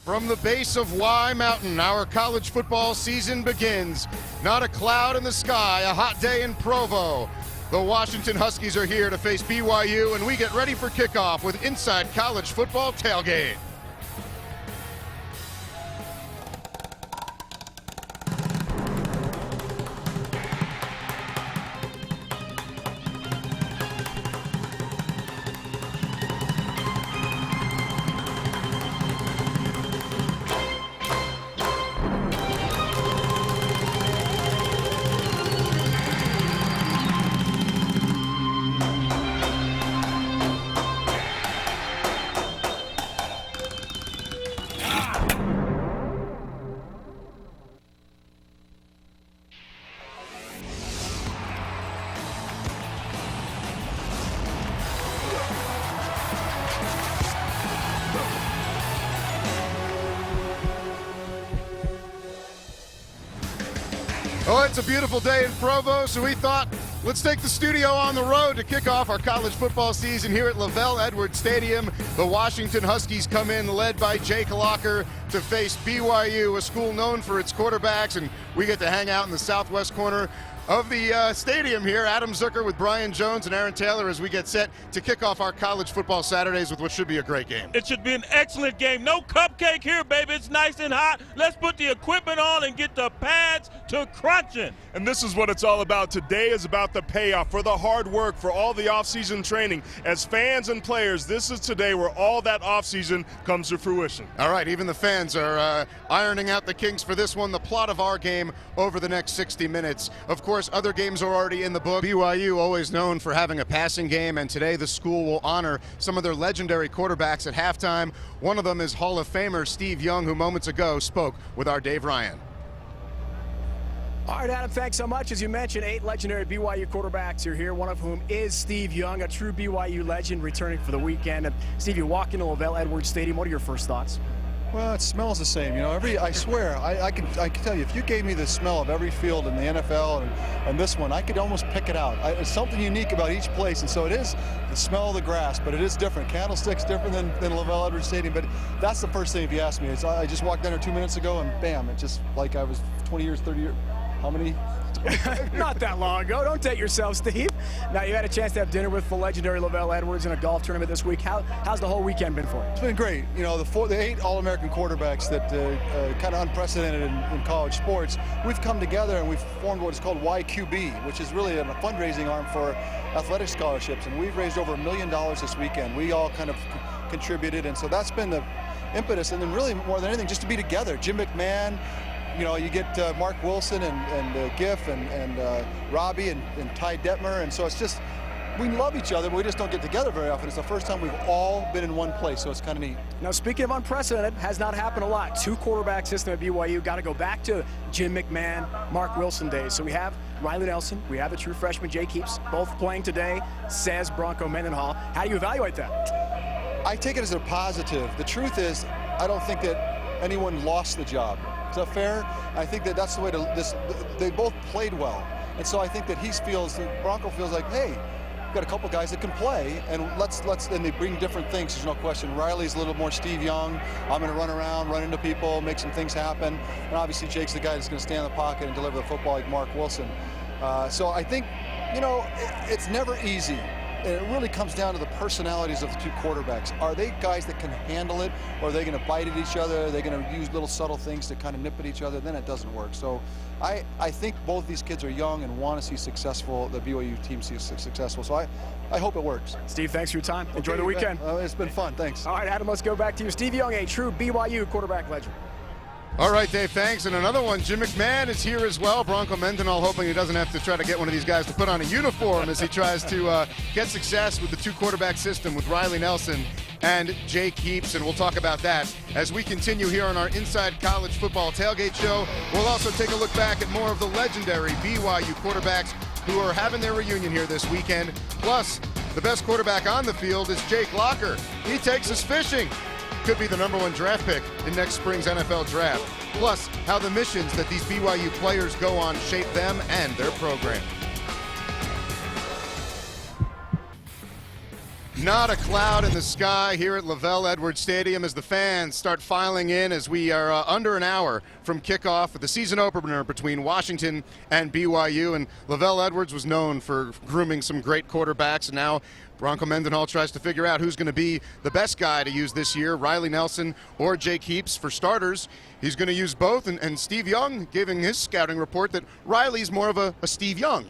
From the base of Y Mountain, our college football season begins. Not a cloud in the sky, a hot day in Provo. The Washington Huskies are here to face BYU, and we get ready for kickoff with Inside College Football Tailgate. Oh, it's a beautiful day in Provo, so we thought, let's take the studio on the road to kick off our college football season here at LaVell Edwards Stadium. The Washington Huskies come in led by Jake Locker to face BYU, a school known for its quarterbacks, and we get to hang out in the southwest corner of the stadium here. Adam Zucker with Brian Jones and Aaron Taylor as we get set to kick off our college football Saturdays with what should be a great game. It should be an excellent game. No cupcake here, baby. It's nice and hot. Let's put the equipment on and get the pads to crunching. And this is what it's all about. Today is about the payoff for the hard work, for all the offseason training. As fans and players, this is today where all that offseason comes to fruition. All right, even the fans are ironing out the kinks for this one, the plot of our game over the next 60 minutes. Of course, other games are already in the book. BYU always known for having a passing game, and today the school will honor some of their legendary quarterbacks at halftime. One of them is Hall of Famer Steve Young, who moments ago spoke with our Dave Ryan. All right, Adam, thanks so much. As you mentioned, 8 legendary BYU quarterbacks are here, one of whom is Steve Young, a true BYU legend returning for the weekend. And Steve, you walk into LaVell Edwards Stadium. What are your first thoughts? Well, it smells the same. You know, I swear, I can tell you, if you gave me the smell of every field in the NFL and this one, I could almost pick it out. It's something unique about each place, and so it is the smell of the grass, but it is different. Candlestick's different than LaVell Edwards Stadium, but that's the first thing if you ask me. I just walked in there 2 minutes ago, and bam, it's just like I was 20 years, 30 years. How many? Not that long ago. Don't take yourself, Steve. Now, you had a chance to have dinner with the legendary LaVell Edwards in a golf tournament this week. How's the whole weekend been for you? It's been great. You know, the 8 All-American quarterbacks that kind of unprecedented in college sports, we've come together and we've formed what is called YQB, which is really a fundraising arm for athletic scholarships. And we've raised over $1 million this weekend. We all kind of contributed, and so that's been the impetus. And then really, more than anything, just to be together. Jim McMahon, you know, you get Mark Wilson and Giff and Robbie and Ty Detmer, and so it's just, we love each other, but we just don't get together very often. It's the first time we've all been in one place, so it's kind of neat. Now, speaking of unprecedented, has not happened a lot. 2 quarterback system at BYU. Got to go back to Jim McMahon, Mark Wilson days. So we have Riley Nelson, we have the true freshman Jake Heaps, both playing today, says Bronco Mendenhall. How do you evaluate that? I take it as a positive. The truth is, I don't think that anyone lost the job. Is that fair? I think that that's the way they both played well. And so I think that Bronco feels like, hey, we've got a couple guys that can play, and and they bring different things, there's no question. Riley's a little more Steve Young. I'm gonna run around, run into people, make some things happen. And obviously Jake's the guy that's gonna stand in the pocket and deliver the football like Mark Wilson. So I think, you know, it's never easy. And it really comes down to the personalities of the 2 quarterbacks. Are they guys that can handle it, or are they going to bite at each other? Are they going to use little subtle things to kind of nip at each other? Then it doesn't work. So I think both these kids are young and want to see the BYU team see successful. So I hope it works. Steve, thanks for your time. Enjoy the weekend. It's been fun. Thanks. All right, Adam, let's go back to you. Steve Young, a true BYU quarterback legend. All right, Dave, thanks. And another one, Jim McMahon is here as well. Bronco Mendenhall hoping he doesn't have to try to get one of these guys to put on a uniform as he tries to get success with the 2 quarterback system with Riley Nelson and Jake Heaps. And we'll talk about that as we continue here on our Inside College Football Tailgate Show. We'll also take a look back at more of the legendary BYU quarterbacks who are having their reunion here this weekend. Plus, the best quarterback on the field is Jake Locker. He takes us fishing. Could be the #1 draft pick in next spring's NFL draft. Plus, how the missions that these BYU players go on shape them and their program. Not a cloud in the sky here at LaVell Edwards Stadium as the fans start filing in as we are under an hour from kickoff of the season opener between Washington and BYU. And LaVell Edwards was known for grooming some great quarterbacks, and now Bronco Mendenhall tries to figure out who's going to be the best guy to use this year, Riley Nelson or Jake Heaps. For starters, he's going to use both, and Steve Young giving his scouting report that Riley's more of a Steve Young.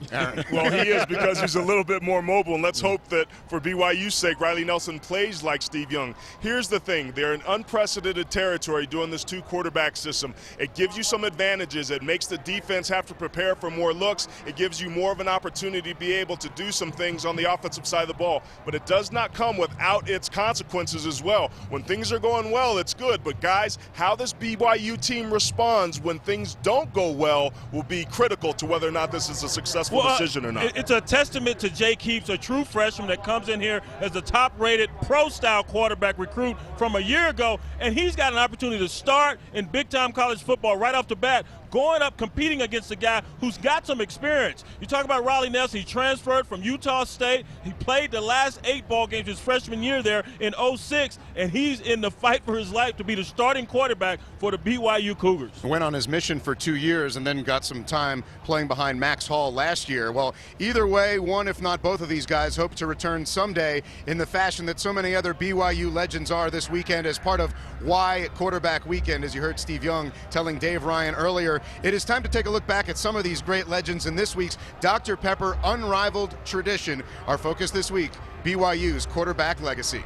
Well, he is, because he's a little bit more mobile, and let's hope that for BYU's sake, Riley Nelson plays like Steve Young. Here's the thing. They're in unprecedented territory doing this two-quarterback system. It gives you some advantages. It makes the defense have to prepare for more looks. It gives you more of an opportunity to be able to do some things on the offensive side of the ball. But it does not come without its consequences as well. When things are going well, it's good. But, guys, how this BYU team responds when things don't go well will be critical to whether or not this is a successful decision or not. It's a testament to Jake Heaps, a true freshman that comes in here as a top-rated pro-style quarterback recruit from a year ago, and he's got an opportunity to start in big-time college football right off the bat, going up competing against a guy who's got some experience. You talk about Riley Nelson. He transferred from Utah State. He played the last 8 ball games his freshman year there in 06, and he's in the fight for his life to be the starting quarterback for the BYU Cougars. Went on his mission for 2 years and then got some time playing behind Max Hall last year. Well, either way, one if not both of these guys hope to return someday in the fashion that so many other BYU legends are this weekend as part of why quarterback weekend, as you heard Steve Young telling Dave Ryan earlier. It is time to take a look back at some of these great legends in this week's Dr. Pepper Unrivaled Tradition. Our focus this week, BYU's quarterback legacy.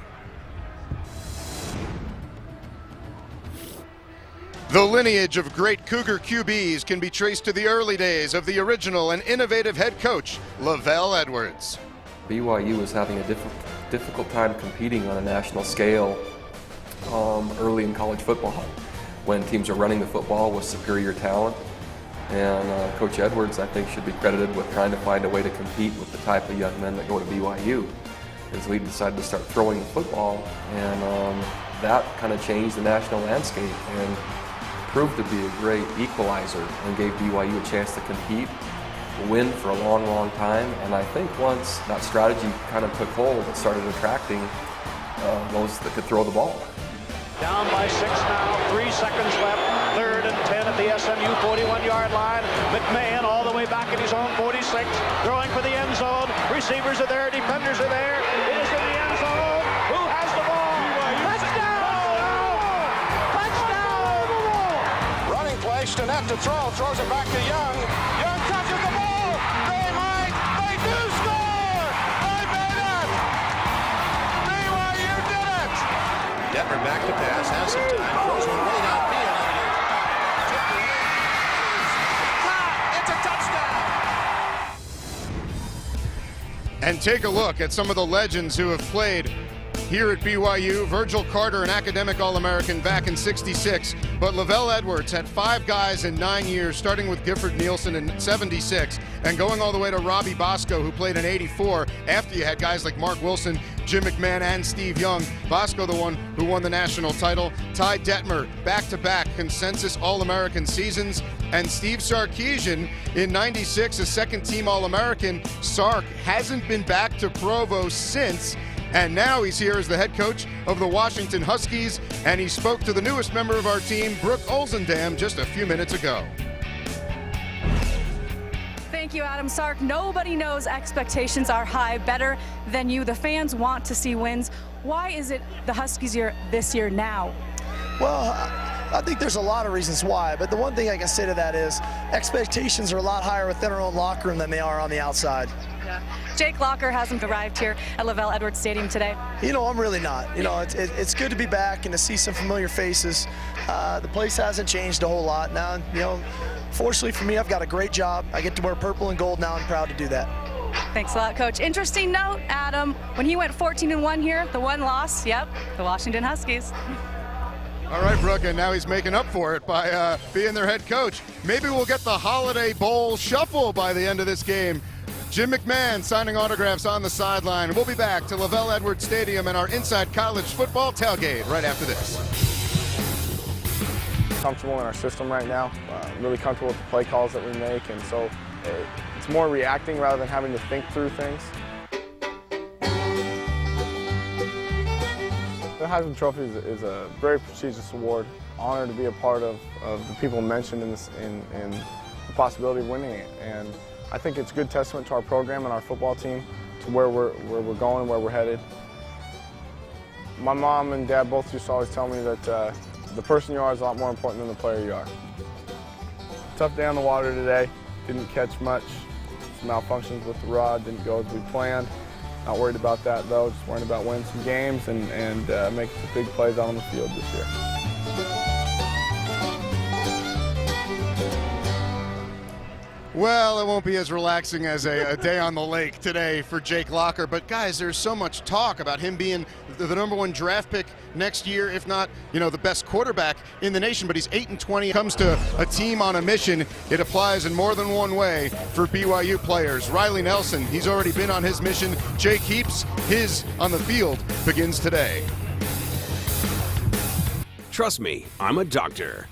The lineage of great Cougar QBs can be traced to the early days of the original and innovative head coach, LaVell Edwards. BYU was having a difficult time competing on a national scale early in college football, when teams are running the football with superior talent. And Coach Edwards, I think, should be credited with trying to find a way to compete with the type of young men that go to BYU. His league decided to start throwing the football, and that kind of changed the national landscape and proved to be a great equalizer and gave BYU a chance to compete, win for a long, long time. And I think once that strategy kind of took hold, it started attracting those that could throw the ball. Down by 6 now, 3 seconds left, 3rd and 10 at the SMU 41-yard line. McMahon all the way back at his own 46, throwing for the end zone. Receivers are there, defenders are there. It is in the end zone. Who has the ball? Touchdown! Touchdown! Running play, Stinnett to throw, throws it back to Young. Young touches the ball. They do score! They made it! BYU did it! Detmer back to pass, has some time, throws one way downfield. It's a touchdown! And take a look at some of the legends who have played here at BYU. Virgil Carter, an academic All-American back in '66. But LaVell Edwards had 5 guys in 9 years, starting with Gifford Nielsen in '76 and going all the way to Robbie Bosco, who played in '84, after you had guys like Mark Wilson, Jim McMahon, and Steve Young. Bosco, the one who won the national title. Ty Detmer, back-to-back consensus All-American seasons. And Steve Sarkisian in '96, a second-team All-American. Sark hasn't been back to Provo since. And now he's here as the head coach of the Washington Huskies, and he spoke to the newest member of our team, Brooke Olzendam, just a few minutes ago. Thank you, Adam. Sark, nobody knows expectations are high, better than you. The fans want to see wins. Why is it the Huskies year this year now? Well, I think there's a lot of reasons why, but the one thing I can say to that is expectations are a lot higher within our own locker room than they are on the outside. Yeah. Jake Locker hasn't arrived here at LaVell Edwards Stadium today. You know, I'm really not. You know, it's good to be back and to see some familiar faces. The place hasn't changed a whole lot. Now, you know, fortunately for me, I've got a great job. I get to wear purple and gold now. I'm proud to do that. Thanks a lot, Coach. Interesting note, Adam, when he went 14-1 here, the one loss, yep, the Washington Huskies. All right, Brooke, and now he's making up for it by being their head coach. Maybe we'll get the Holiday Bowl shuffle by the end of this game. Jim McMahon signing autographs on the sideline. We'll be back to LaVell Edwards Stadium and our Inside College Football tailgate right after this. Comfortable in our system right now, really comfortable with the play calls that we make, and so it's more reacting rather than having to think through things. The Heisman Trophy is a very prestigious award. Honored to be a part of the people mentioned in the possibility of winning it. And I think it's a good testament to our program and our football team, to where we're going, where we're headed. My mom and dad both used to always tell me that the person you are is a lot more important than the player you are. Tough day on the water today. Didn't catch much. Some malfunctions with the rod, didn't go as we planned. Not worried about that though, just worried about winning some games and making some big plays out on the field this year. Well, it won't be as relaxing as a day on the lake today for Jake Locker. But guys, there's so much talk about him being the #1 draft pick next year, if not, the best quarterback in the nation. But he's 8-20. Comes to a team on a mission. It applies in more than one way for BYU players. Riley Nelson, he's already been on his mission. Jake Heaps, his on the field begins today. Trust me, I'm a doctor.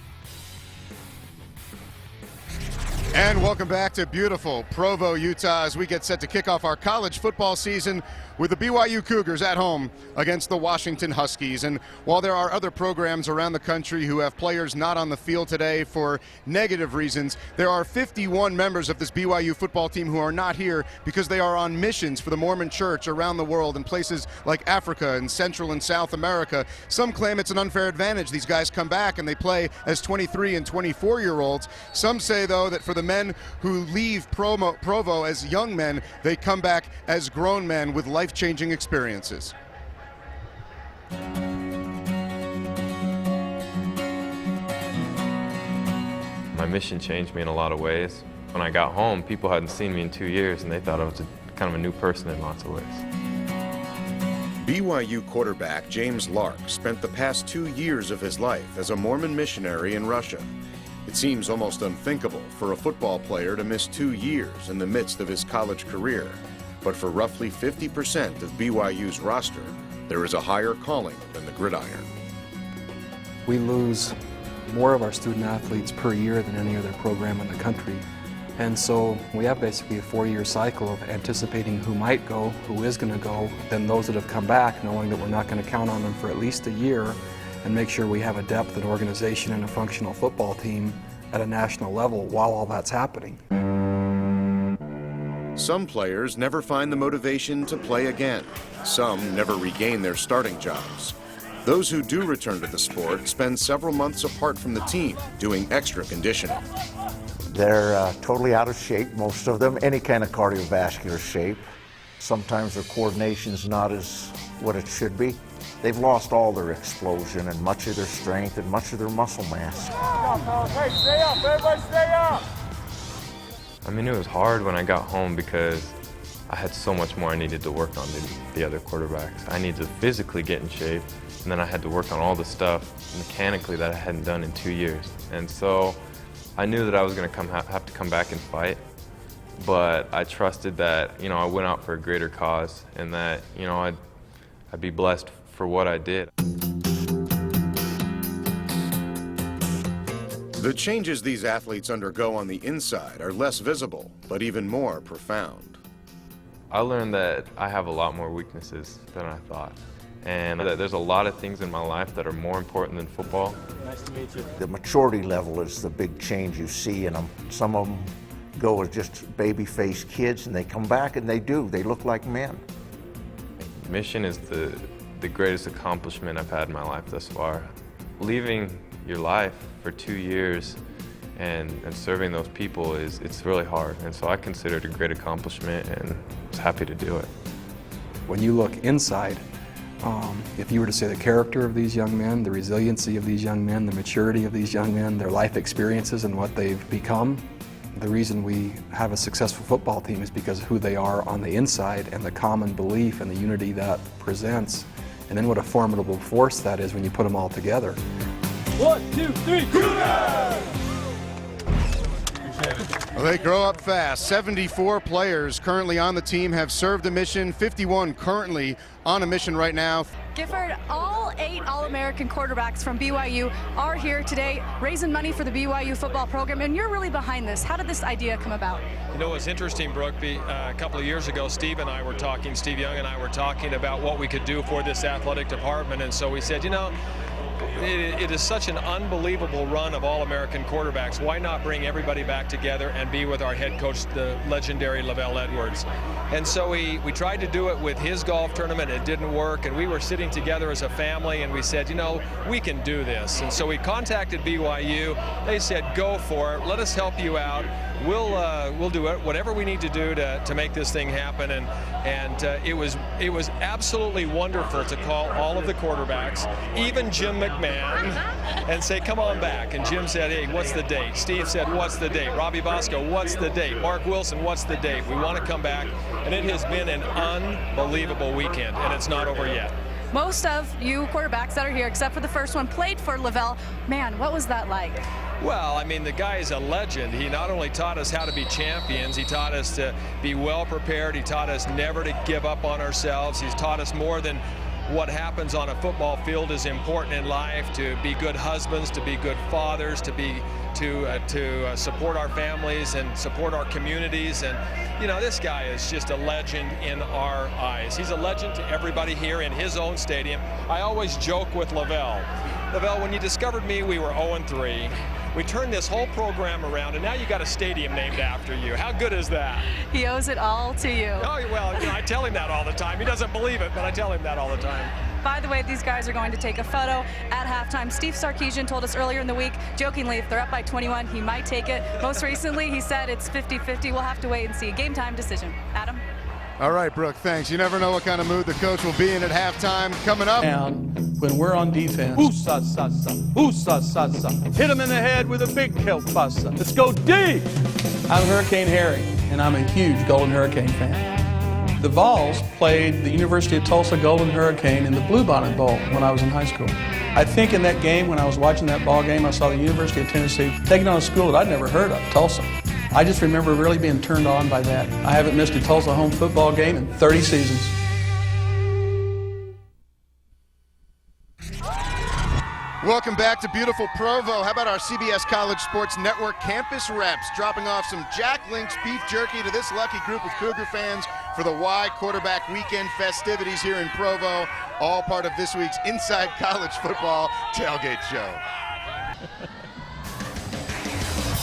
And welcome back to beautiful Provo, Utah, as we get set to kick off our college football season with the BYU Cougars at home against the Washington Huskies. And while there are other programs around the country who have players not on the field today for negative reasons, there are 51 members of this BYU football team who are not here because they are on missions for the Mormon Church around the world in places like Africa and Central and South America. Some claim it's an unfair advantage. These guys come back and they play as 23 and 24-year-olds. Some say, though, that for the men who leave Provo as young men, they come back as grown men with life-changing experiences. My mission changed me in a lot of ways. When I got home, people hadn't seen me in 2 years, and they thought I was kind of a new person in lots of ways. BYU quarterback James Lark spent the past 2 years of his life as a Mormon missionary in Russia. It seems almost unthinkable for a football player to miss 2 years in the midst of his college career. But for roughly 50% of BYU's roster, there is a higher calling than the gridiron. We lose more of our student athletes per year than any other program in the country. And so we have basically a 4-year cycle of anticipating who might go, who is going to go, then those that have come back, knowing that we're not going to count on them for at least a year, and make sure we have a depth and organization and a functional football team at a national level while all that's happening. Some players never find the motivation to play again. Some never regain their starting jobs. Those who do return to the sport spend several months apart from the team doing extra conditioning. They're totally out of shape, most of them, any kind of cardiovascular shape. Sometimes their coordination's not as what it should be. They've lost all their explosion and much of their strength and much of their muscle mass. Hey, stay up, everybody stay up! I mean, it was hard when I got home because I had so much more I needed to work on than the other quarterbacks. I needed to physically get in shape, and then I had to work on all the stuff mechanically that I hadn't done in 2 years. And so I knew that I was going to have to come back and fight, but I trusted that, I went out for a greater cause and that, I'd be blessed for what I did. The changes these athletes undergo on the inside are less visible, but even more profound. I learned that I have a lot more weaknesses than I thought, and that there's a lot of things in my life that are more important than football. Nice to meet you. The maturity level is the big change you see in them. Some of them go as just baby-faced kids, and they come back and they look like men. Mission is the greatest accomplishment I've had in my life thus far. Leaving your life for 2 years and serving those people it's really hard. And so I consider it a great accomplishment and was happy to do it. When you look inside, if you were to say the character of these young men, the resiliency of these young men, the maturity of these young men, their life experiences and what they've become, the reason we have a successful football team is because of who they are on the inside and the common belief and the unity that presents. And then what a formidable force that is when you put them all together. 1, 2, 3, Cougars! Well, they grow up fast. 74 players currently on the team have served a mission. 51 currently on a mission right now. Gifford, all 8 All-American quarterbacks from BYU are here today raising money for the BYU football program, and you're really behind this. How did this idea come about? You know, it's interesting, Brooke. A couple of years ago, Steve Young and I were talking about what we could do for this athletic department, and so we said, you know, it is such an unbelievable run of All-American quarterbacks. Why not bring everybody back together and be with our head coach, the legendary LaVell Edwards? And so we tried to do it with his golf tournament. It didn't work, and we were sitting together as a family, and we said, you know, we can do this. And so we contacted BYU. They said, go for it. Let us help you out. We'll do it, whatever we need to do to make this thing happen. And it was absolutely wonderful to call all of the quarterbacks, even Jim McMahon, and say, come on back. And Jim said, hey, what's the date? Steve said, what's the date? Robbie Bosco, what's the date? Mark Wilson, what's the date? We want to come back. And it has been an unbelievable weekend, and it's not over yet. Most of you quarterbacks that are here, except for the first one, played for LaVell. Man, what was that like? Well, I mean, the guy is a legend. He not only taught us how to be champions, he taught us to be well prepared. He taught us never to give up on ourselves. He's taught us more than what happens on a football field is important in life, to be good husbands, to be good fathers, to support our families and support our communities. And you know, this guy is just a legend in our eyes. He's a legend to everybody here in his own stadium. I always joke with LaVell. LaVell, when you discovered me, we were 0-3. We turned this whole program around, and now you got a stadium named after you. How good is that? He owes it all to you. Oh, well, you know, I tell him that all the time. He doesn't believe it, but I tell him that all the time. By the way, these guys are going to take a photo at halftime. Steve Sarkisian told us earlier in the week, jokingly, if they're up by 21, he might take it. Most recently, he said it's 50-50. We'll have to wait and see. Game time decision. Adam? All right, Brooke, thanks. You never know what kind of mood the coach will be in at halftime. Coming up. When we're on defense, hit him in the head with a big kielbasa. Let's go deep. I'm Hurricane Harry, and I'm a huge Golden Hurricane fan. The Vols played the University of Tulsa Golden Hurricane in the Bluebonnet Bowl when I was in high school. I think in that game, when I was watching that ball game, I saw the University of Tennessee taking on a school that I'd never heard of, Tulsa. I just remember really being turned on by that. I haven't missed a Tulsa home football game in 30 seasons. Welcome back to beautiful Provo. How about our CBS College Sports Network campus reps dropping off some Jack Link's beef jerky to this lucky group of Cougar fans for the Y Quarterback Weekend festivities here in Provo, all part of this week's Inside College Football Tailgate Show.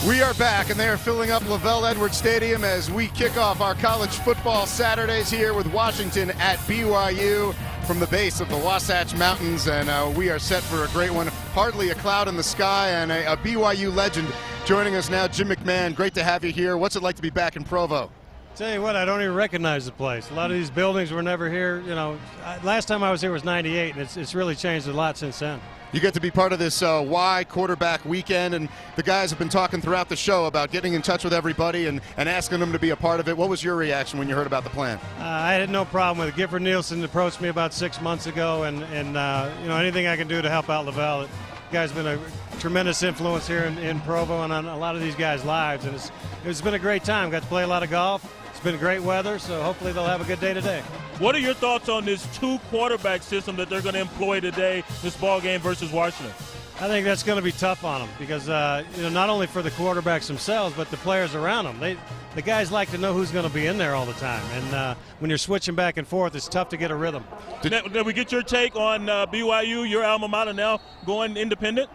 We are back, and they are filling up LaVell Edwards Stadium as we kick off our college football Saturdays here with Washington at BYU from the base of the Wasatch Mountains, and we are set for a great one. Hardly a cloud in the sky, and a BYU legend joining us now, Jim McMahon. Great to have you here. What's it like to be back in Provo? Tell you what, I don't even recognize the place. A lot of these buildings were never here. You know, last time I was here was '98, and it's really changed a lot since then. You get to be part of this Y Quarterback Weekend, and the guys have been talking throughout the show about getting in touch with everybody and asking them to be a part of it. What was your reaction when you heard about the plan? I had no problem with it. Gifford Nielsen approached me about 6 months ago, and you know, anything I can do to help out LaVell. The guy's been a tremendous influence here in Provo and on a lot of these guys' lives, and it's been a great time. Got to play a lot of golf. It's been great weather, so hopefully they'll have a good day today. What are your thoughts on this 2-quarterback system that they're going to employ today, this ball game versus Washington? I think that's going to be tough on them because, you know, not only for the quarterbacks themselves, but the players around them. The guys like to know who's going to be in there all the time, and when you're switching back and forth, it's tough to get a rhythm. Did we get your take on BYU, your alma mater, now going independent?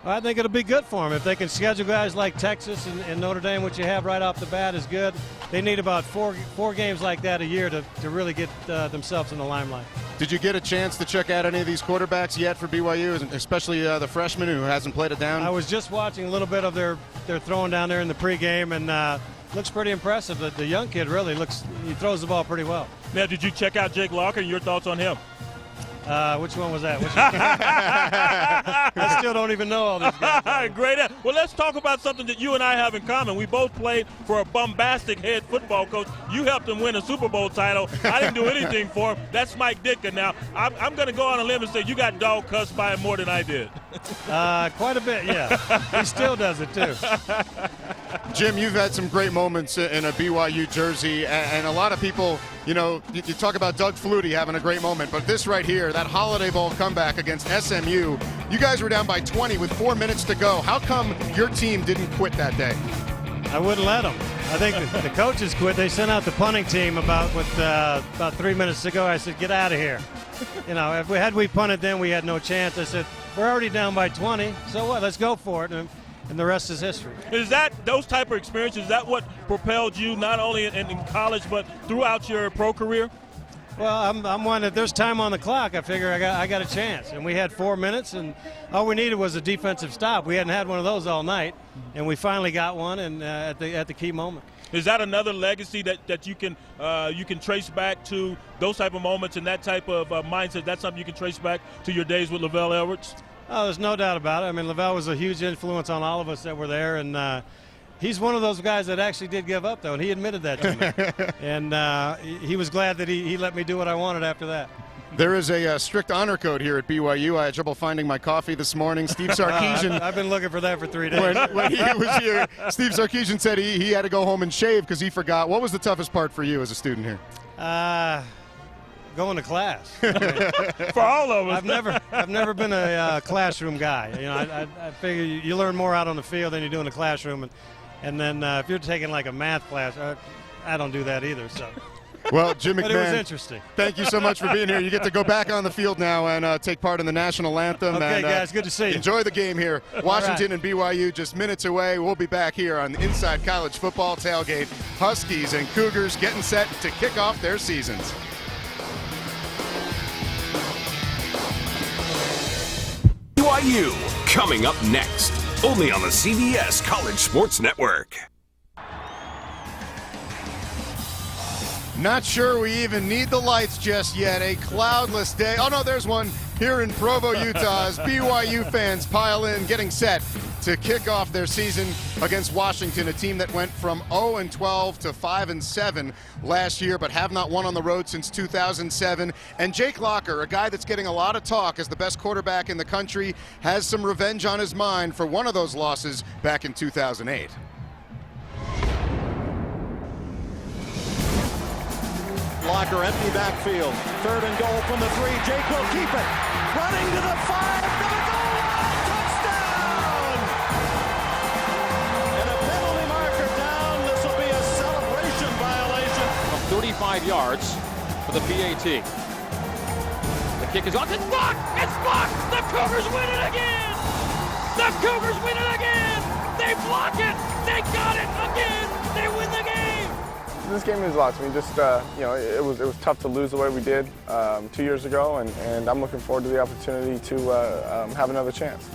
I think it'll be good for them. If they can schedule guys like Texas and Notre Dame, which you have right off the bat, is good. They need about four games like that a year to really get themselves in the limelight. Did you get a chance to check out any of these quarterbacks yet for BYU, especially the freshman who hasn't played it down? I was just watching a little bit of their throwing down there in the pregame, and looks pretty impressive. The young kid really he throws the ball pretty well. Now, did you check out Jake Locker and your thoughts on him? Which one was that? I still don't even know all these guys. Great. Well, let's talk about something that you and I have in common. We both played for a bombastic head football coach. You helped him win a Super Bowl title. I didn't do anything for him. That's Mike Ditka. Now, I'm going to go on a limb and say you got dog cussed by him more than I did. Quite a bit, yeah. He still does it, too. Jim, you've had some great moments in a BYU jersey, and a lot of people, you talk about Doug Flutie having a great moment, but this right here, that Holiday Bowl comeback against SMU, you guys were down by 20 with 4 minutes to go. How come your team didn't quit that day? I wouldn't let them. I think the coaches quit. They sent out the punting team about 3 minutes to go. I said, get out of here. If we punted then, we had no chance. I said, we're already down by 20, so what? Let's go for it. And the rest is history. Is that those type of experiences, is that what propelled you not only in college but throughout your pro career? Well, I'm one that there's time on the clock. I figure I got a chance. And we had 4 minutes, and all we needed was a defensive stop. We hadn't had one of those all night, and we finally got one and at the key moment. Is that another legacy that you can trace back to those type of moments and that type of mindset? That's something you can trace back to your days with LaVell Edwards? Oh, there's no doubt about it. I mean, LaVell was a huge influence on all of us that were there, and he's one of those guys that actually did give up, though, and he admitted that to me. And he was glad that he let me do what I wanted after that. There is a strict honor code here at BYU. I had trouble finding my coffee this morning. Steve Sarkisian. I've been looking for that for 3 days. When he was here, Steve Sarkisian said he had to go home and shave because he forgot. What was the toughest part for you as a student here? Going to class. For all of us. I've never been a classroom guy. I figure you learn more out on the field than you do in the classroom, and then if you're taking like a math class, I don't do that either. So. Well, Jim McMahon, but it was interesting. Thank you so much for being here. You get to go back on the field now and take part in the national anthem. Okay, and, guys, good to see you. Enjoy the game here. Washington and BYU just minutes away. We'll be back here on the Inside College Football Tailgate. Huskies and Cougars getting set to kick off their seasons. BYU coming up next, only on the CBS College Sports Network. Not sure we even need the lights just yet. A cloudless day. Oh, no, there's one here in Provo, Utah, as BYU fans pile in, getting set to kick off their season against Washington, a team that went from 0-12 to 5-7 last year, but have not won on the road since 2007. And Jake Locker, a guy that's getting a lot of talk as the best quarterback in the country, has some revenge on his mind for one of those losses back in 2008. Locker, empty backfield. 3rd and goal from the 3. Jake will keep it. Running to the 5. To the goal line. Touchdown! And a penalty marker down. This will be a celebration violation. From 35 yards for the PAT. The kick is off. It's blocked! It's blocked! The Cougars win it again! The Cougars win it again! They block it! They got it again! They win the game! This game means a lot to me. Just it was tough to lose the way we did 2 years ago, and I'm looking forward to the opportunity to have another chance.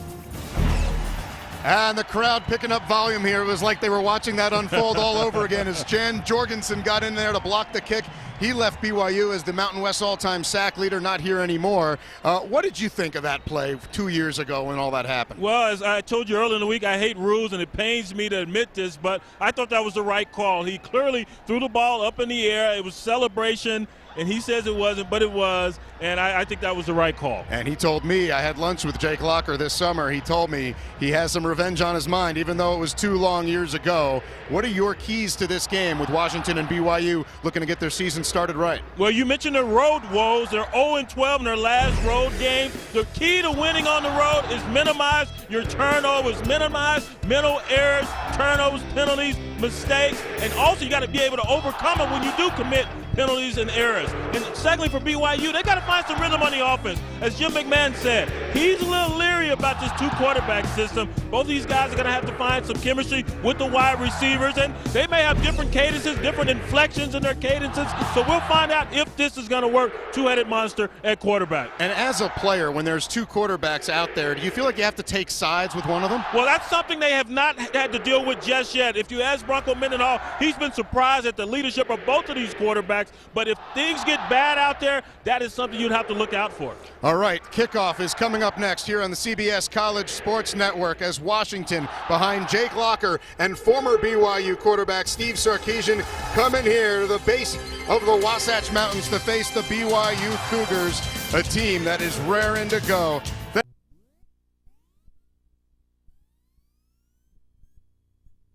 And the crowd picking up volume here. It was like they were watching that unfold all over again as Jan Jorgensen got in there to block the kick. He left BYU as the Mountain West all-time sack leader, not here anymore. What did you think of that play 2 years ago when all that happened? Well, as I told you earlier in the week, I hate rules, and it pains me to admit this, but I thought that was the right call. He clearly threw the ball up in the air. It was celebration, and he says it wasn't, but it was, and I think that was the right call. And he told me, I had lunch with Jake Locker this summer, he told me he has some revenge on his mind, even though it was 2 long years ago. What are your keys to this game with Washington and BYU looking to get their season started right? Well, you mentioned their road woes. They're 0-12 in their last road game. The key to winning on the road is minimize your turnovers, minimize mental errors, turnovers, penalties, mistakes, and also you got to be able to overcome it when you do commit penalties and errors. And secondly, for BYU, they got to find some rhythm on the offense. As Jim McMahon said, he's a little leery about this 2-quarterback system. Both of these guys are going to have to find some chemistry with the wide receivers, and they may have different cadences, different inflections in their cadences, so we'll find out if this is going to work. Two-headed monster at quarterback. And as a player, when there's 2 quarterbacks out there, do you feel like you have to take sides with one of them? Well, that's something they have not had to deal with just yet. If you ask Bronco Mendenhall, he's been surprised at the leadership of both of these quarterbacks, but if things get bad out there, that is something you'd have to look out for. All right, kickoff is coming up next here on the CBS College Sports Network as Washington, behind Jake Locker and former BYU quarterback Steve Sarkisian, come in here to the base of the Wasatch Mountains to face the BYU Cougars, a team that is raring to go.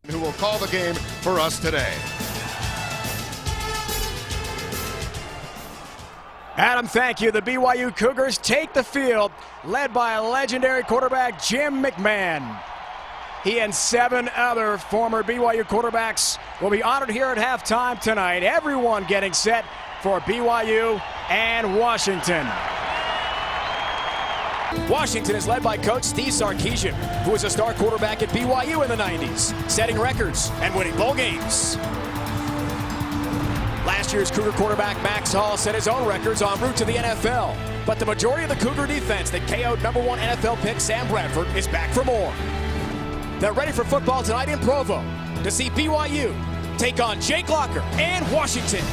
Who will call the game for us today. Adam, thank you. The BYU Cougars take the field, led by legendary quarterback Jim McMahon. He and 7 other former BYU quarterbacks will be honored here at halftime tonight. Everyone getting set for BYU and Washington. Washington is led by coach Steve Sarkisian, who was a star quarterback at BYU in the 90s, setting records and winning bowl games. Last year's Cougar quarterback Max Hall set his own records en route to the NFL. But the majority of the Cougar defense that KO'd #1 NFL pick Sam Bradford is back for more. They're ready for football tonight in Provo to see BYU take on Jake Locker and Washington.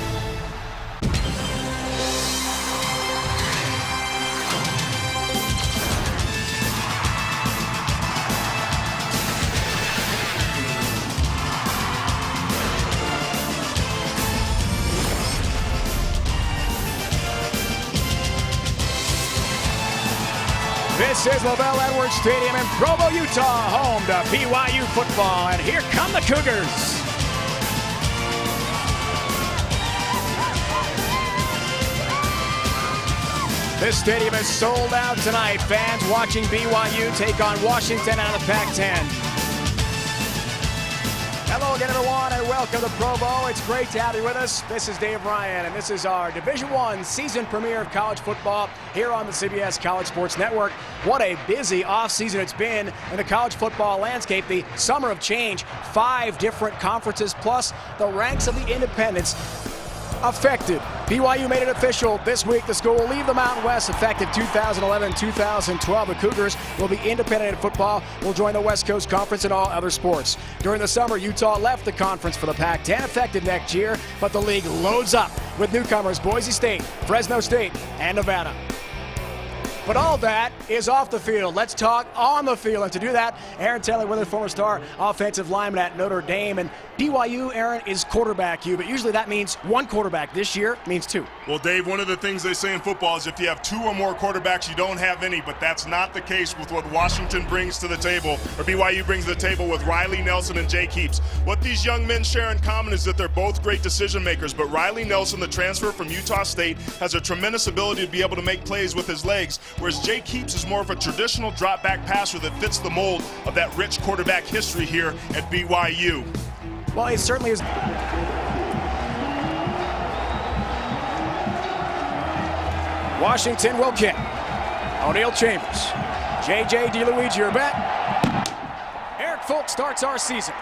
This is LaVell Edwards Stadium in Provo, Utah, home to BYU football, and here come the Cougars. This stadium is sold out tonight. Fans watching BYU take on Washington out of the Pac-10. Hello again, everyone, and welcome to Provo. It's great to have you with us. This is Dave Ryan, and this is our Division I season premiere of college football here on the CBS College Sports Network. What a busy offseason it's been in the college football landscape. The summer of change, 5 different conferences, plus the ranks of the independents affected. BYU made it official this week. The school will leave the Mountain West effective 2011-2012. The Cougars will be independent in football, will join the West Coast Conference in all other sports. During the summer, Utah left the conference for the Pac-10 effective next year, but the league loads up with newcomers Boise State, Fresno State, and Nevada. But all that is off the field. Let's talk on the field. And to do that, Aaron Taylor with a former star offensive lineman at Notre Dame. And BYU, Aaron, is quarterback you, but usually that means 1 quarterback. This year means 2. Well, Dave, one of the things they say in football is if you have 2 or more quarterbacks, you don't have any, but that's not the case with what Washington brings to the table, or BYU brings to the table with Riley Nelson and Jake Heaps. What these young men share in common is that they're both great decision makers, but Riley Nelson, the transfer from Utah State, has a tremendous ability to be able to make plays with his legs, whereas Jake Heaps is more of a traditional drop-back passer that fits the mold of that rich quarterback history here at BYU. Well, it certainly is. Washington will kick. O'Neal Chambers. J.J. DeLuigi, your bet. Eric Folk starts our season.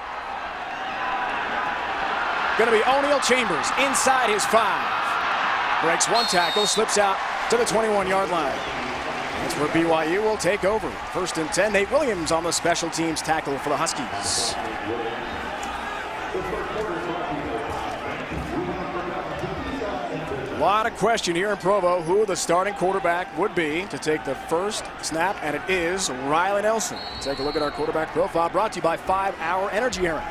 Going to be O'Neal Chambers inside his 5. Breaks 1 tackle, slips out to the 21-yard line. That's where BYU will take over. 1st and 10. Nate Williams on the special teams tackle for the Huskies. A lot of question here in Provo who the starting quarterback would be to take the first snap, and it is Riley Nelson. Take a look at our quarterback profile, brought to you by 5 Hour Energy, Aaron.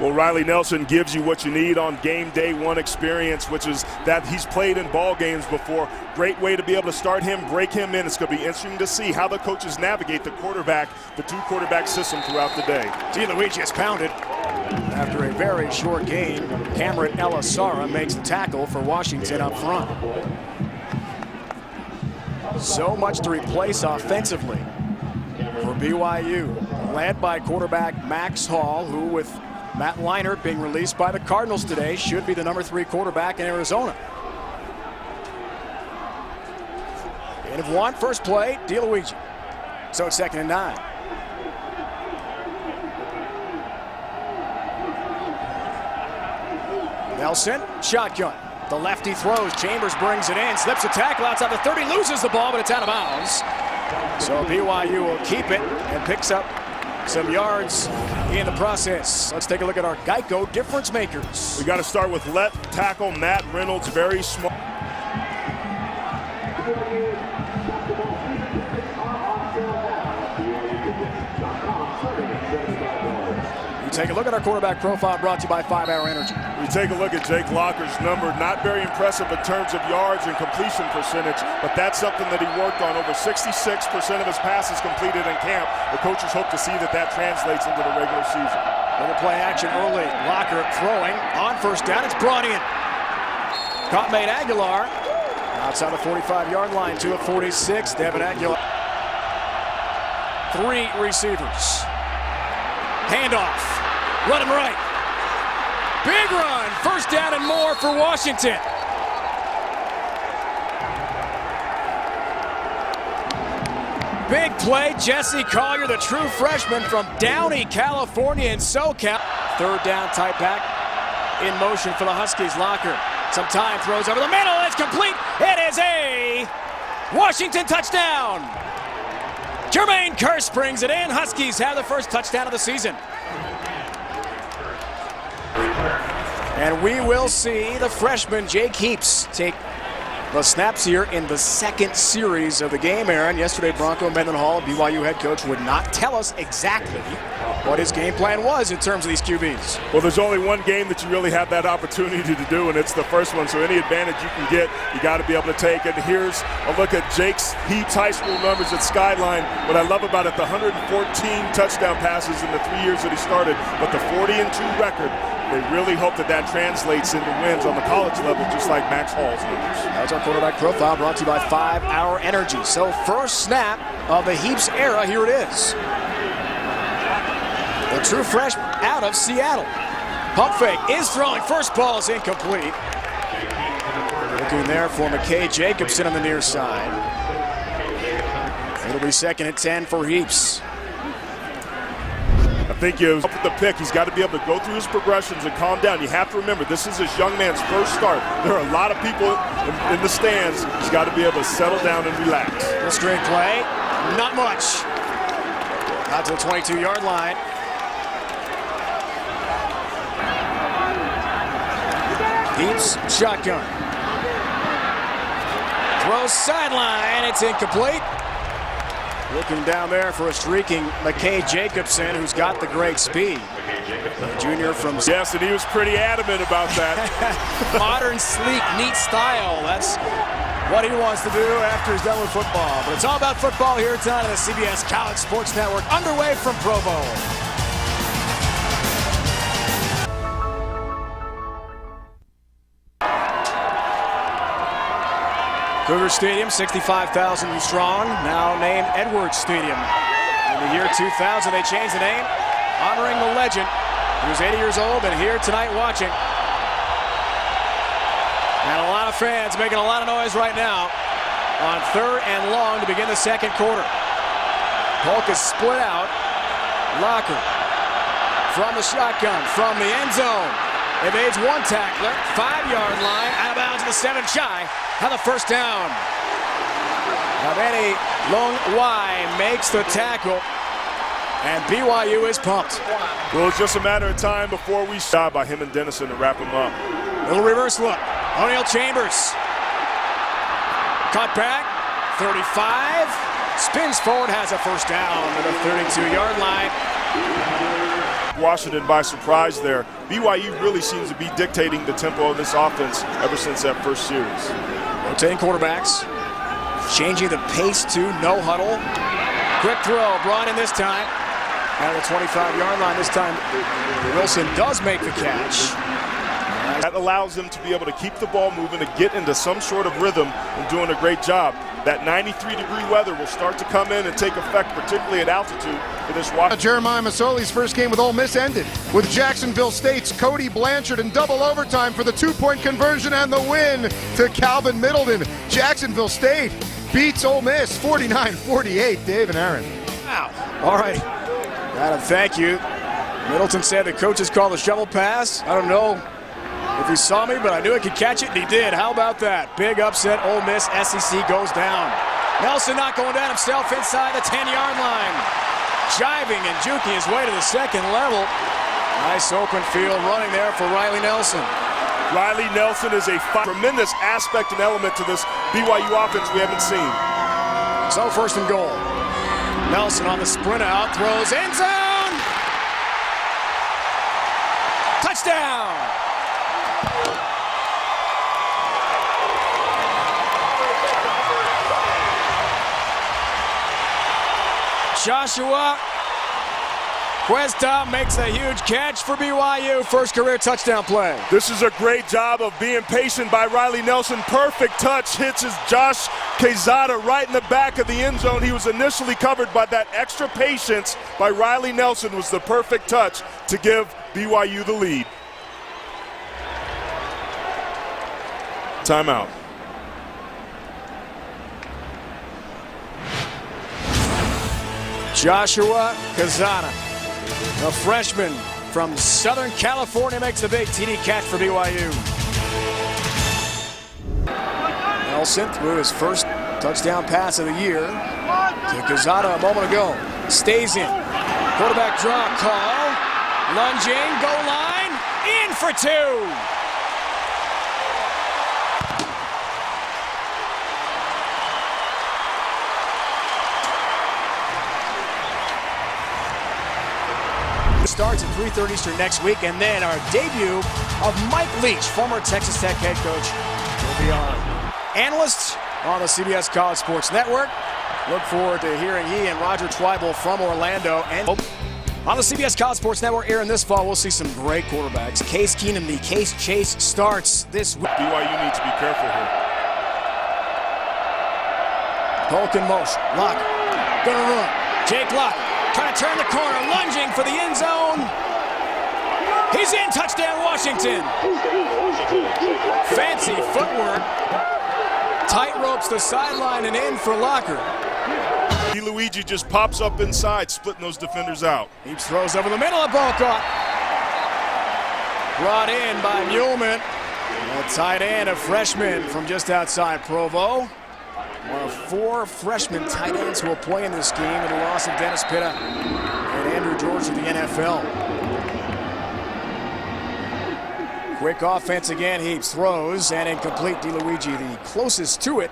Well, Riley Nelson gives you what you need on game day 1 experience, which is that he's played in ball games before. Great way to be able to start him, break him in. It's going to be interesting to see how the coaches navigate the 2-quarterback system throughout the day. DeLuigi is pounded. After a very short game, Cameron Elisara makes the tackle for Washington up front. So much to replace offensively for BYU, led by quarterback Max Hall, who with Matt Leinart being released by the Cardinals today, should be the number 3 quarterback in Arizona. Gain of 1, first play, DeLuigi. So it's 2nd and 9. Nelson, shotgun. The lefty throws, Chambers brings it in, slips a tackle outside the 30, loses the ball, but it's out of bounds. So BYU will keep it and picks up some yards in the process. Let's take a look at our Geico difference makers. We got to start with left tackle Matt Reynolds, very small. Take a look at our quarterback profile, brought to you by 5 Hour Energy. We take a look at Jake Locker's number. Not very impressive in terms of yards and completion percentage, but that's something that he worked on. Over 66% of his passes completed in camp. The coaches hope to see that translates into the regular season. Little play action early. Locker throwing on first down. It's brought in. Caught made Aguilar. Outside the 45-yard line to a 46. Devin Aguilar. 3 receivers. Handoff. Running right. Big run. First down and more for Washington. Big play, Jesse Collier, the true freshman from Downey, California in SoCal. Third down, tight back in motion for the Huskies. Locker, some time, throws over the middle, it's complete. It is a Washington touchdown. Jermaine Kearse brings it in. Huskies have the first touchdown of the season. And we will see the freshman Jake Heaps take the snaps here in the second series of the game, Aaron. Yesterday, Bronco Mendenhall, BYU head coach, would not tell us exactly what his game plan was in terms of these QBs. Well, there's only one game that you really have that opportunity to do, and it's the first one. So any advantage you can get, you got to be able to take. And here's a look at Jake's Heaps high school numbers at Skyline. What I love about it, the 114 touchdown passes in the 3 years that he started, but the 40-2 record. They really hope that that translates into wins on the college level, just like Max Hall's numbers. That's our quarterback profile, brought to you by 5 Hour Energy. So first snap of the Heaps era, here it is. The true freshman out of Seattle. Pump fake is throwing. First ball is incomplete. Looking there for McKay Jacobson on the near side. It'll be 2nd and 10 for Heaps. I think with the pick, he's got to be able to go through his progressions and calm down. You have to remember, this is his young man's first start. There are a lot of people in the stands. He's got to be able to settle down and relax. A straight play, not much. Out to the 22-yard line. Heaps, shotgun. Throws sideline, it's incomplete. Looking down there for a streaking McKay Jacobson, who's got the great speed. Junior from... Yes, and he was pretty adamant about that. Modern, sleek, neat style. That's what he wants to do after he's done with football. But it's all about football here tonight on the CBS College Sports Network, underway from Provo. Cougar Stadium, 65,000 strong, now named Edwards Stadium. In the year 2000, they changed the name, honoring the legend, who's 80 years old and here tonight watching. And a lot of fans making a lot of noise right now on 3rd and long to begin the second quarter. Polk is split out. Locker from the shotgun, from the end zone. Evades one tackler, 5-yard line, out of bounds to the 7 shy. Have the first down. Aveni Long Y makes the tackle, and BYU is pumped. Well, it's just a matter of time before we stop by him and Dennison to wrap him up. Little reverse look. O'Neal Chambers. Cut back, 35. Spins forward, has a first down to the 32-yard line. Washington by surprise there. BYU really seems to be dictating the tempo of this offense ever since that first series. Rotating quarterbacks, changing the pace to no huddle. Quick throw, brought in this time. Out of the 25-yard line this time, Wilson does make the catch. That allows them to be able to keep the ball moving, to get into some sort of rhythm and doing a great job. That 93-degree weather will start to come in and take effect, particularly at altitude for this Washington. Jeremiah Masoli's first game with Ole Miss ended with Jacksonville State's Cody Blanchard in double overtime for the 2-point conversion and the win to Calvin Middleton. Jacksonville State beats Ole Miss 49-48. Dave and Aaron. Wow. All right. Adam, thank you. Middleton said the coaches called the shovel pass. I don't know if he saw me, but I knew I could catch it, and he did. How about that? Big upset. Ole Miss SEC goes down. Nelson not going down himself inside the 10-yard line. Jiving and juking his way to the second level. Nice open field running there for Riley Nelson. Riley Nelson is a tremendous aspect and element to this BYU offense we haven't seen. So 1st and goal. Nelson on the sprint out, throws end zone. Touchdown. Joshua Cuesta makes a huge catch for BYU. First career touchdown play. This is a great job of being patient by Riley Nelson. Perfect touch, hits his Josh Quezada right in the back of the end zone. He was initially covered, by that extra patience by Riley Nelson was the perfect touch to give BYU the lead. Timeout. Joshua Quezada, a freshman from Southern California, makes a big TD catch for BYU. Nelson threw his first touchdown pass of the year to Quezada a moment ago. Stays in. Quarterback draw call. Lunging, goal line, in for 2. Starts at 3:30 Eastern next week, and then our debut of Mike Leach, former Texas Tech head coach, will be on. Analysts on the CBS College Sports Network. Look forward to hearing he and Roger Twible from Orlando. And on the CBS College Sports Network airing this fall, we'll see some great quarterbacks. Case Keenum, the Case Chase starts this week. BYU needs to be careful here. Polk in motion. Lock. Gonna run. Jake Lock. Trying to turn the corner, lunging for the end zone. He's in, touchdown Washington. Fancy footwork. Tight ropes the sideline and in for Locker. Luigi just pops up inside, splitting those defenders out. Heaps throws over the middle, a ball caught. Brought in by Muleman. A tight end, a freshman from just outside Provo. One of 4 freshman tight ends who will play in this game with the loss of Dennis Pitta and Andrew George to the NFL. Quick offense again. Heaps throws and incomplete. DeLuigi the closest to it.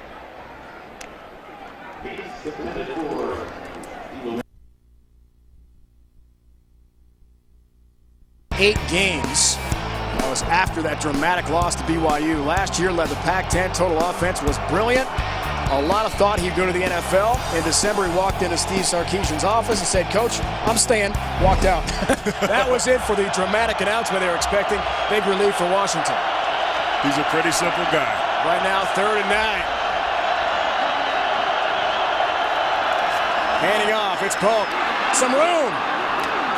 Eight games. That was after that dramatic loss to BYU. Last year led the Pac-10. Total offense was brilliant. A lot of thought he'd go to the NFL. In December, he walked into Steve Sarkisian's office and said, "Coach, I'm staying." Walked out. That was it for the dramatic announcement they were expecting. Big relief for Washington. He's a pretty simple guy. Right now, 3rd and 9. Handing off, it's Polk. Some room.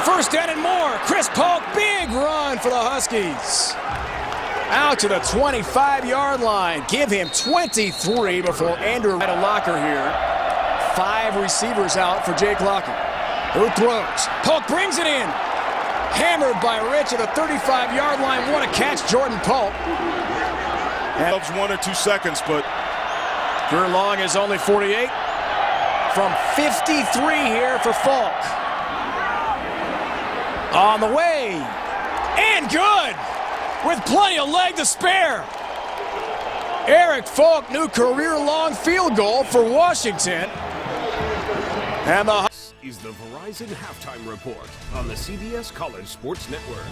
First down and more. Chris Polk, big run for the Huskies. Out to the 25-yard line. Give him 23 before Andrew had a Locker here. 5 receivers out for Jake Locker, who throws. Polk brings it in. Hammered by Rich at the 35-yard line. What a catch, Jordan Polk. And 1 or 2 seconds, but third long is only 48. From 53 here for Falk. On the way. And good. With plenty of leg to spare. Eric Falk, new career-long field goal for Washington. And the is the Verizon Halftime Report on the CBS College Sports Network.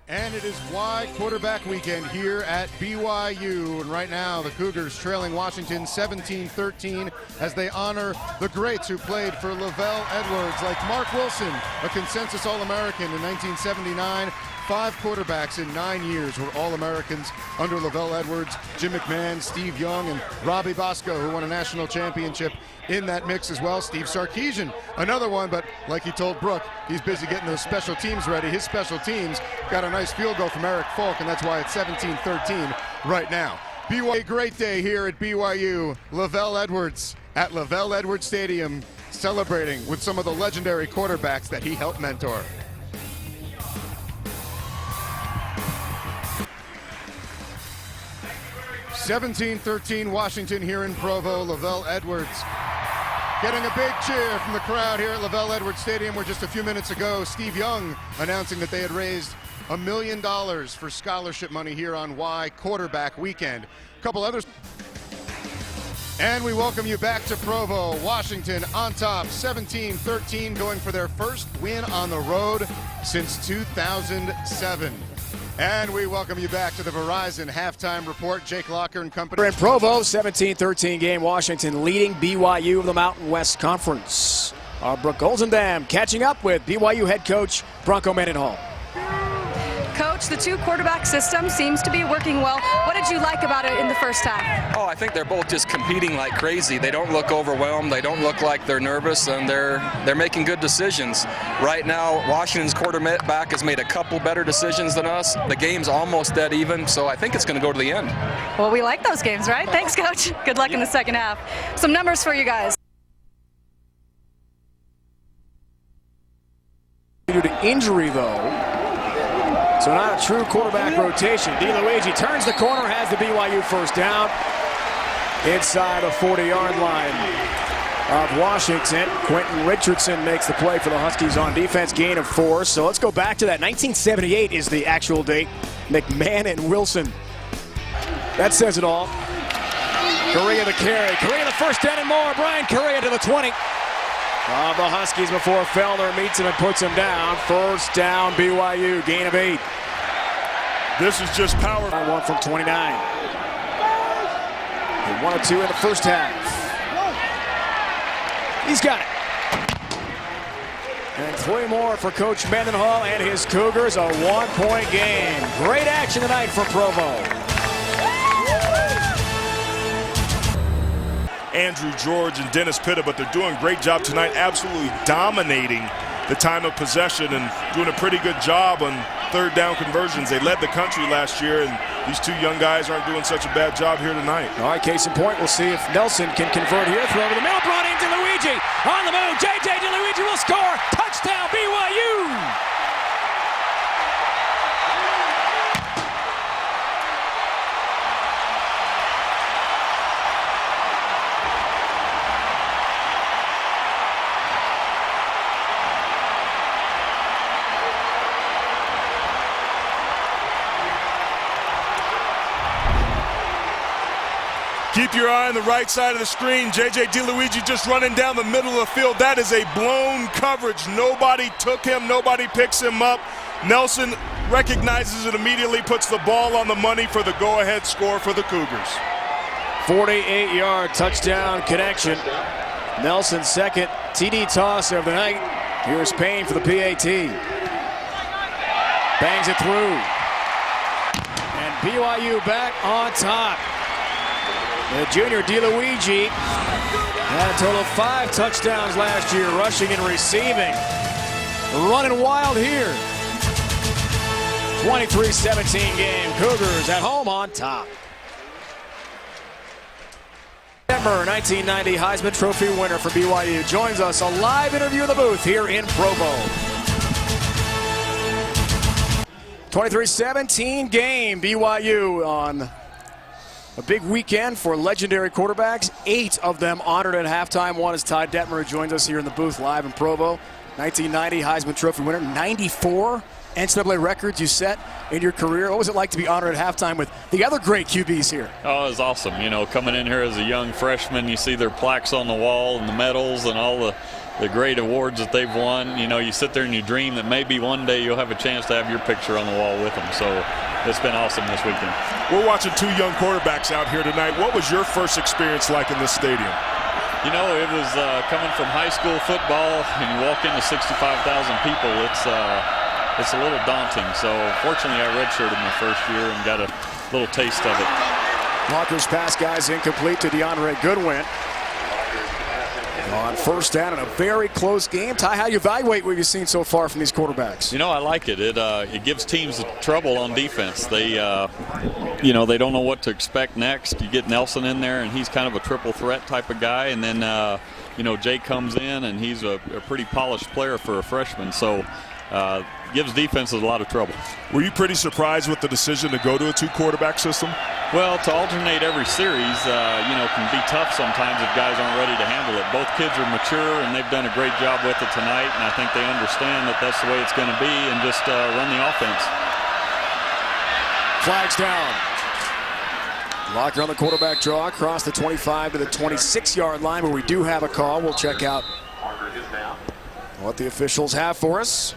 And it is Y quarterback weekend here at BYU. And right now, the Cougars trailing Washington 17-13 as they honor the greats who played for LaVell Edwards, like Mark Wilson, a consensus All-American in 1979. 5 quarterbacks in 9 years were All-Americans under LaVell Edwards, Jim McMahon, Steve Young, and Robbie Bosco, who won a national championship in that mix as well. Steve Sarkisian, another one, but like he told Brooke, he's busy getting those special teams ready. His special teams got a nice field goal from Eric Falk, and that's why it's 17-13 right now. BYU, a great day here at BYU. LaVell Edwards at LaVell Edwards Stadium, celebrating with some of the legendary quarterbacks that he helped mentor. (17-13) Washington here in Provo. LaVell Edwards getting a big cheer from the crowd here at LaVell Edwards Stadium, where just a few minutes ago Steve Young announcing that they had raised $1 million for scholarship money here on Y Quarterback Weekend. A couple others. And we welcome you back to Provo. Washington on top, 17-13, going for their first win on the road since 2007. And we welcome you back to the Verizon Halftime Report. Jake Locker and company. We're in Provo, 17-13 game. Washington leading BYU of the Mountain West Conference. Brooke Olzendam catching up with BYU head coach Bronco Mendenhall. Coach, the two quarterback system seems to be working well. What did you like about it in the first half? Oh, I think they're both just competing like crazy. They don't look overwhelmed. They don't look like they're nervous, and they're making good decisions. Right now, Washington's quarterback has made a couple better decisions than us. The game's almost dead even, so I think it's going to go to the end. Well, we like those games, right? Thanks, Coach. Good luck in the second half. Some numbers for you guys. Due to injury, though. So not a true quarterback rotation. DeLuigi turns the corner, has the BYU first down inside the 40-yard line of Washington. Quentin Richardson makes the play for the Huskies on defense, gain of 4. So let's go back to that. 1978 is the actual date. McMahon and Wilson. That says it all. Correa the carry. Correa the first down and more. Brian Correa to the 20. Of the Huskies before Fellner meets him and puts him down. First down, BYU, gain of 8. This is just power. One from 29. 1 of 2 in the first half. He's got it. And 3 more for Coach Mendenhall and his Cougars. A 1-point game. Great action tonight from Provo. Andrew George and Dennis Pitta, but they're doing a great job tonight, absolutely dominating the time of possession and doing a pretty good job on third down conversions. They led the country last year, and these two young guys aren't doing such a bad job here tonight. All right, case in point, we'll see if Nelson can convert here. Throw over the middle, brought in DeLuigi. On the move, J.J. DeLuigi will score. Touchdown, BYU! Keep your eye on the right side of the screen. J.J. DeLuigi just running down the middle of the field. That is a blown coverage. Nobody took him. Nobody picks him up. Nelson recognizes it immediately, puts the ball on the money for the go-ahead score for the Cougars. 48-yard touchdown connection. Nelson's second TD toss of the night. Here's Payne for the PAT. Bangs it through. And BYU back on top. The junior DeLuigi had a total of 5 touchdowns last year, rushing and receiving. Running wild here. 23-17 game. Cougars at home on top. September 1990 Heisman Trophy winner for BYU joins us. A live interview in the booth here in Provo. 23-17 game. BYU on a big weekend for legendary quarterbacks. 8 of them honored at halftime. One is Ty Detmer, who joins us here in the booth live in Provo. 1990 Heisman Trophy winner. 94 NCAA records you set in your career. What was it like to be honored at halftime with the other great QBs here? Oh, it was awesome. You know, coming in here as a young freshman, you see their plaques on the wall and the medals and all the great awards that they've won. You know, you sit there and you dream that maybe one day you'll have a chance to have your picture on the wall with them. So it's been awesome this weekend. We're watching 2 young quarterbacks out here tonight. What was your first experience like in this stadium? You know, it was coming from high school football and you walk into 65,000 people. It's a little daunting. So fortunately I redshirted my first year and got a little taste of it. Walker's pass, guys, incomplete to DeAndre Goodwin. On first down in a very close game. Ty, how do you evaluate what you've seen so far from these quarterbacks? You know, I like it. It gives teams trouble on defense. They, you know, they don't know what to expect next. You get Nelson in there, and he's kind of a triple threat type of guy. And then, you know, Jake comes in, and he's a pretty polished player for a freshman. So gives defenses a lot of trouble. Were you pretty surprised with the decision to go to a 2-quarterback system? Well, to alternate every series, you know, can be tough sometimes if guys aren't ready to handle it. Both kids are mature, and they've done a great job with it tonight, and I think they understand that that's the way it's going to be and just run the offense. Flags down. Locker on the quarterback draw across the 25 to the 26-yard line, where we do have a call. We'll check out what the officials have for us.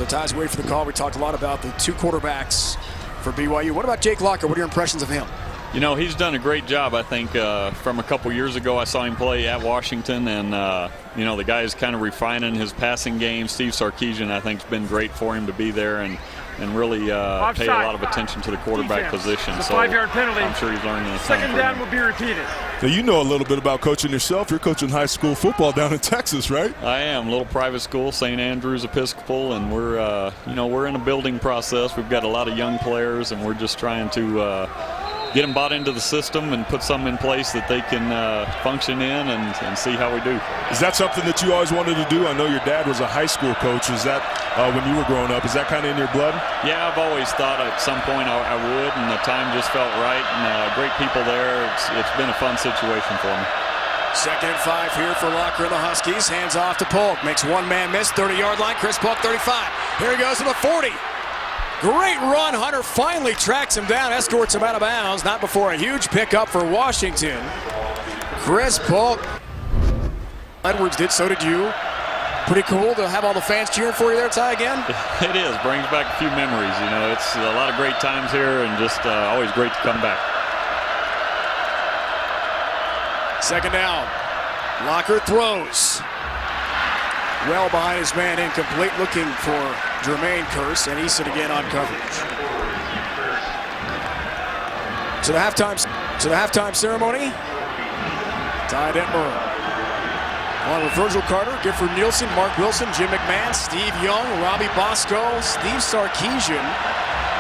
So Ty's waiting for the call. We talked a lot about the two quarterbacks for BYU. What about Jake Locker? What are your impressions of him? You know, he's done a great job, I think. From a couple years ago, I saw him play at Washington, and, you know, the guy's kind of refining his passing game. Steve Sarkisian, I think, has been great for him to be there and really pay a lot of attention to the quarterback position. It's a so 5-yard penalty. I'm sure he's learning the Second down will be repeated. Now, you know a little bit about coaching yourself. You're coaching high school football down in Texas, right? I am. Little private school, St. Andrews Episcopal, and we're, you know, we're in a building process. We've got a lot of young players, and we're just trying to get them bought into the system and put something in place that they can function in and see how we do. Is that something that you always wanted to do? I know your dad was a high school coach. Is that when you were growing up? Is that kind of in your blood? Yeah, I've always thought at some point I would, and the time just felt right. And great people there. It's been a fun situation for me. 2nd and 5 here for Locker and the Huskies. Hands off to Polk. Makes one man miss. 30-yard line. Chris Polk, 35. Here he goes to the 40. Great run. Hunter finally tracks him down, escorts him out of bounds. Not before a huge pickup for Washington. Chris Polk. Edwards did, so did you. Pretty cool to have all the fans cheering for you there, Ty, again? It is. Brings back a few memories. You know, it's a lot of great times here and just always great to come back. 2nd down. Locker throws. Well behind his man, incomplete, looking for Jermaine Kearse, and Easton again on coverage. To the halftime ceremony. Ty Detmer on with Virgil Carter, Gifford Nielsen, Mark Wilson, Jim McMahon, Steve Young, Robbie Bosco, Steve Sarkisian.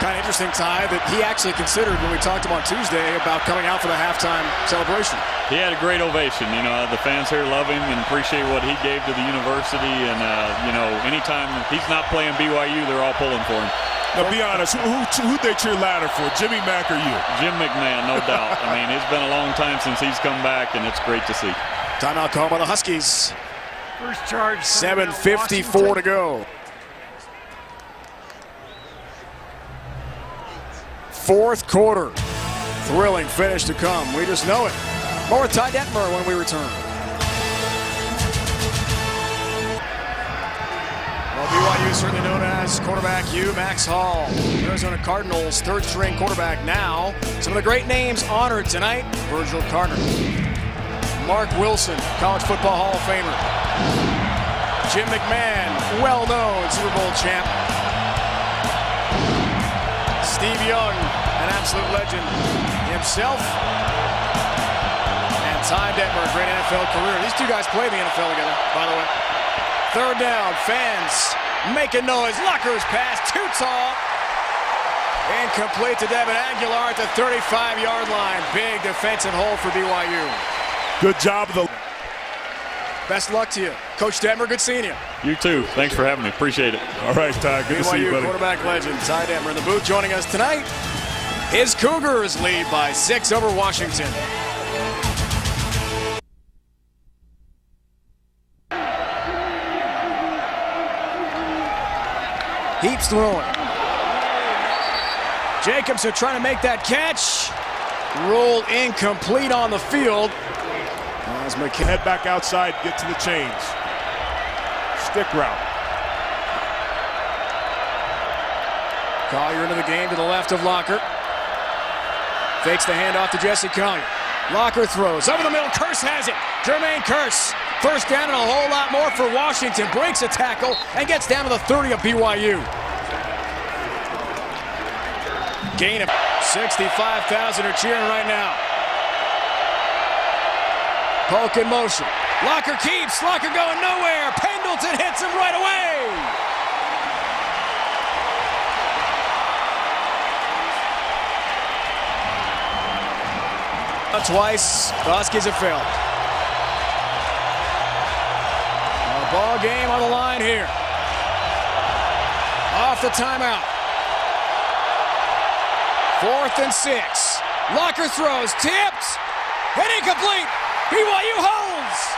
Kind of interesting, Ty, that he actually considered when we talked to him on Tuesday about coming out for the halftime celebration. He had a great ovation. You know, the fans here love him and appreciate what he gave to the university. And, you know, anytime he's not playing BYU, they're all pulling for him. Now, be honest, who'd they cheer louder for, Jimmy Mack or you? Jim McMahon, no doubt. I mean, it's been a long time since he's come back, and it's great to see. Timeout call by the Huskies. First charge. 7:54 to go. 4th quarter. Thrilling finish to come. We just know it. More with Ty Detmer when we return. Well, BYU is certainly known as quarterback U, Max Hall. Arizona Cardinals 3rd-string quarterback now. Some of the great names honored tonight. Virgil Carter. Mark Wilson, College Football Hall of Famer. Jim McMahon, well-known Super Bowl champ. Steve Young, an absolute legend himself. And Ty Detmer, a great NFL career. These two guys played the NFL together, by the way. 3rd down, fans making noise. Locker's pass, too tall. Incomplete to Devin Aguilar at the 35-yard line. Big defensive hole for BYU. Good job of the... Best luck to you. Coach Detmer, good seeing you. You too. Thanks for having me. Appreciate it. All right, Ty. Good to see you, buddy. Quarterback legend Ty Detmer in the booth. Joining us tonight, his Cougars lead by 6 over Washington. Heaps throwing. Jacobson trying to make that catch. Rolled incomplete on the field. As McKay head back outside, get to the chains. Stick route. Collier into the game to the left of Locker. Fakes the handoff to Jesse Collier. Locker throws over the middle. Kearse has it. Jermaine Kearse. 1st down and a whole lot more for Washington. Breaks a tackle and gets down to the 30 of BYU. Gain of 65,000 are cheering right now. Polk in motion. Locker keeps. Locker going nowhere. Pendleton hits him right away. Twice, the Huskies have failed. A ball game on the line here. Off the timeout. 4th and 6. Locker throws, tipped, and incomplete. BYU holds.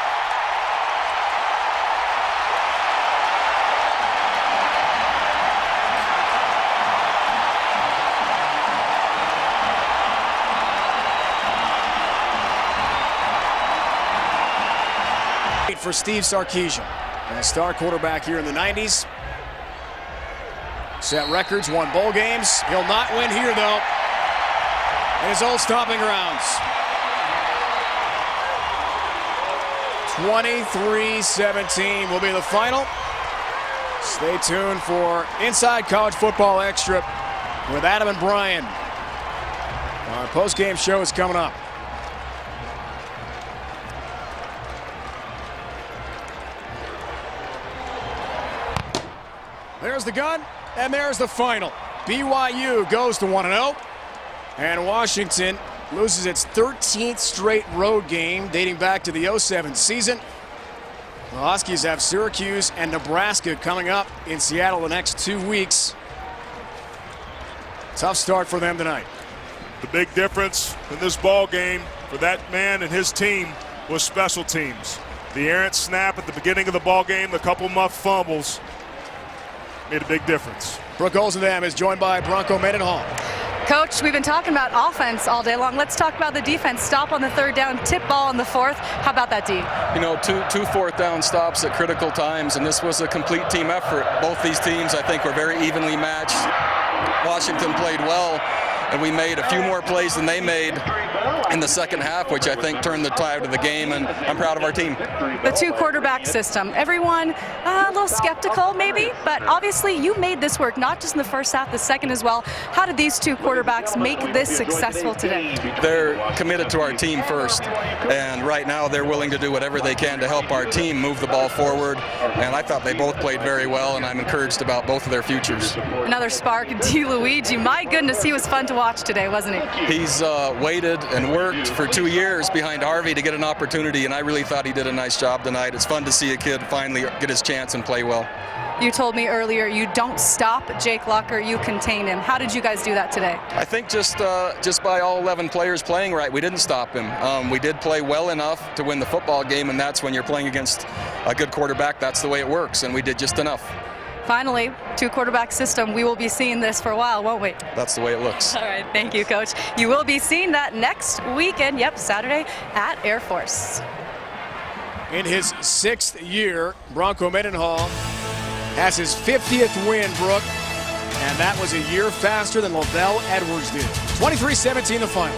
For Steve Sarkisian, a star quarterback here in the 90s. Set records, won bowl games. He'll not win here, though, in his old stomping grounds. 23-17 will be the final. Stay tuned for Inside College Football Extra with Adam and Brian. Our post-game show is coming up. There's the gun, and there's the final. BYU goes to 1-0, and Washington loses its 13th straight road game dating back to the 07 season. The Huskies have Syracuse and Nebraska coming up in Seattle the next 2 weeks. Tough start for them tonight. The big difference in this ball game for that man and his team was special teams. The errant snap at the beginning of the ball game, the couple muff fumbles made a big difference. Brooke Olsendam is joined by Bronco Mendenhall. Coach, we've been talking about offense all day long. Let's talk about the defense. Stop on the 3rd down, tip ball on the 4th. How about that, D? You know, two 4th down stops at critical times, and this was a complete team effort. Both these teams, I think, were very evenly matched. Washington played well, and we made a few more plays than they made in the second half, which I think turned the tide of the game, and I'm proud of our team. The 2-quarterback system. Everyone a little skeptical maybe, but obviously you made this work, not just in the first half, the second as well. How did these 2 quarterbacks make this successful today? They're committed to our team first, and right now they're willing to do whatever they can to help our team move the ball forward, and I thought they both played very well, and I'm encouraged about both of their futures. Another spark, D. Luigi. My goodness, he was fun to watch today, wasn't he? He's waited and worked for 2 years behind Harvey to get an opportunity, and I really thought he did a nice job tonight. It's fun to see a kid finally get his chance and play well. You told me earlier you don't stop Jake Locker, you contain him. How did you guys do that today? I think just by all 11 players playing right, we didn't stop him. We did play well enough to win the football game, and that's when you're playing against a good quarterback. That's the way it works, and we did just enough. Finally, 2-quarterback system. We will be seeing this for a while, won't we? That's the way it looks. All right, thank you, Coach. You will be seeing that next weekend, Saturday at Air Force. In his 6th year, Bronco Mendenhall has his 50th win, Brooke, and that was a year faster than LaVell Edwards did. 23-17 the final.